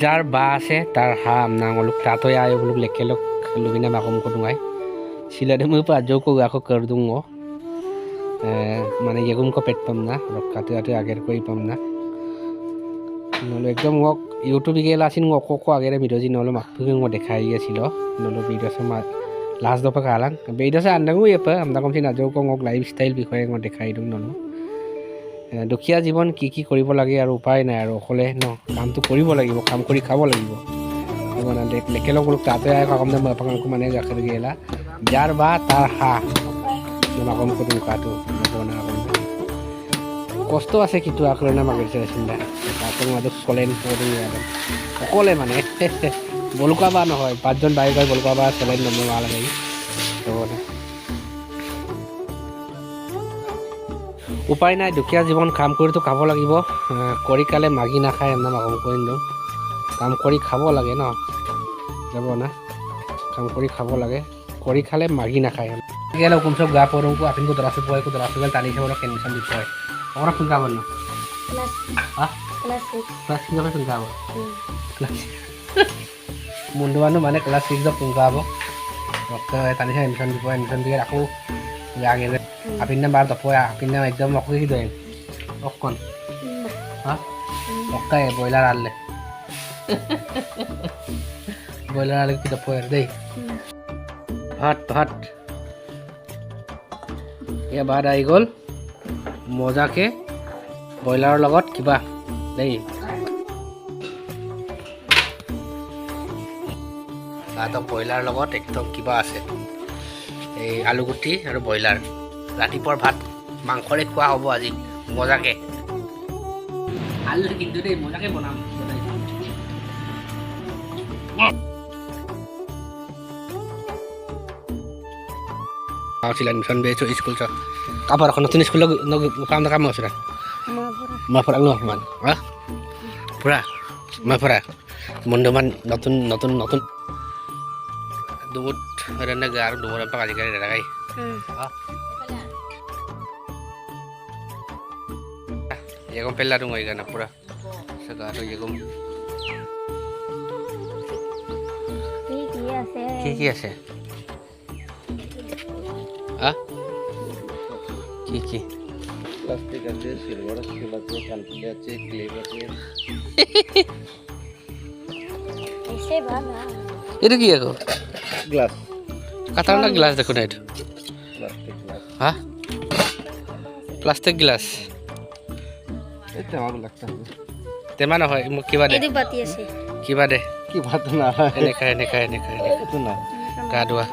jar base tar ham nangoluk tato ya ayo buluk lekelok lubina makom ko dungai sila de mu pa joko ga ko kar dungo মানে yegum ko pet pamna rokkate ate ager koi pamna nolo ekdom ngok youtube gela sin ngok ko agere video ji nolo makpung ngo dekhai gesilo nolo video sama last dopa kalang video sa andangu yepa amda kom sin ajo ko ngok lifestyle বিষয়ে ngo dekhai dung nolo দুখীয়া জীৱন কি কি কৰিব লাগে আৰু উপায় নাই আৰু অকলে ন কামটো কৰিব লাগিব কাম কৰি খাব লাগিব মানে লেকেলক লোক তাতে আই কাম দম পাকাংকু মানে জাখৰ গেলা যাৰ বা তাৰ হা নামাকম কটো কাটো বনা কষ্ট আছে কিন্তু আকলে না মাগেছে চিন্তা তাতে মাদু চলেন পৰি অকলে মানে বলকা বা নহয় পাঁচজন বাইক গৈ বলকা বা চলেন নম্বৰ ভাল লাগি তো উপায় নাই দুখীয়া জীৱন কাম কৰিতো খাব লাগিব কৰি কালে মাগি নাখায় এমনা মাগম কৰিম দম কাম কৰি খাব লাগে ন যাব না কাম কৰি খাব লাগে কৰি খালে মাগি নাখায় গেলে হুকুম সব গা পরংকু আপিন কো দরাসে পয় কো দরাসে গেল তানি সব কেনশন দিতে হয় ওরা ফুঙ্কা বল না ক্লাস 6 ক্লাস 6 ফুঙ্কা বল ক্লাস মুন্ডবানো মানে ক্লাস 6 দ ফুঙ্কা বল রক্ত তানি সব এডমিশন দিব এডমিশন দিয়ে রাখো আগে আপনি না বার দপয়া আপনি না একদম অকই কি দেন অকন হ্যাঁ অকায় বয়লার আনলে বয়লার আনলে কি দপয়া দেই ভাত ভাত ইয়া ভাত আহি গ'ল মজাকে বয়লাৰৰ লগত কিবা দেই তাত বয়লাৰ লগত একদম কিবা আছে এই আলুগুটি আৰু বয়লাৰ ৰাতিপুৱাৰ ভাত মাংসৰে খোৱা হ'ব আজি মজাকে আলু কিন্তু দেই মজাকে বনাম silan san beso school sa kabar kono tin school no pam na kamo sira mapura no man ha pura mapura mondoman notun dumut ada negara dumut apa kali kali dagai ha ya kom pella dung igana pura sagaro ya kom কি আছে ah কি plastic আছে silver steel আছে কালপুলি আছে claim আছে এসে বানা এটা কি আছে গ্লাস কাটানা গ্লাস দেখো না এটা প্লাস্টিক গ্লাস হ্যাঁ প্লাস্টিক গ্লাস এটা আমার লাগতা তেমা না হয় কিবা দে এদি বাতি আছে কিবা দে কি ভাত না এনে খায় তো না গাডুয়া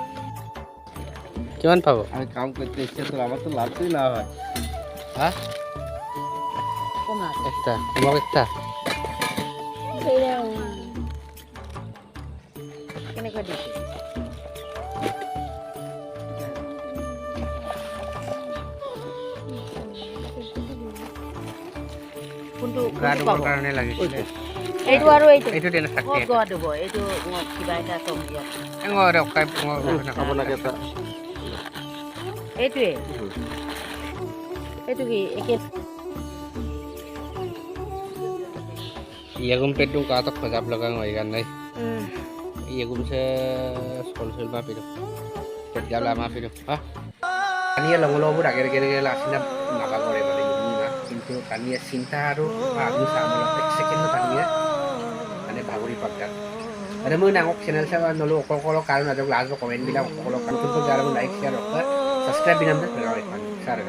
কিমান পাবো আমি কাম করতে ইচ্ছে তো আমার তো লাভই না হয় হ্যাঁ কোন একটা তোমার একটা কেনে করে দিছি কোনটো গাডুয়ার কারণে লাগিছিল এইটো আৰু এইটো তেনে থাকে গড হ'ব এইটো কিবা এটা কম দিয়া এঙৰ ৰখাই খাব লাগে এটা এইটোৱে এইটো কি একে ইয়াগুম পেটু কাটো খজাব লগাং হৈ গান নাই ইয়াগুম সে সলসল মা পিরো পেটগালা মা পিরো হা কানিয়া লংলবুর আগের গেলে আসিনা নাবা করে মানে না কিন্তু কানিয়া চিন্তা আৰু আমি সামলা এক সেকেন্ড কানিয়া মানে ভাগৰি পাকটা আৰে মই নাঙক চ্যানেল চাবা নলো অকল কাৰণ আজক লাজ কমেন্ট বিলাক অকল কাৰণ তো যাৰা লাইক শেয়াৰ ৰখা সাবস্ক্ৰাইব বিনাম দে লগাই পান সাৰা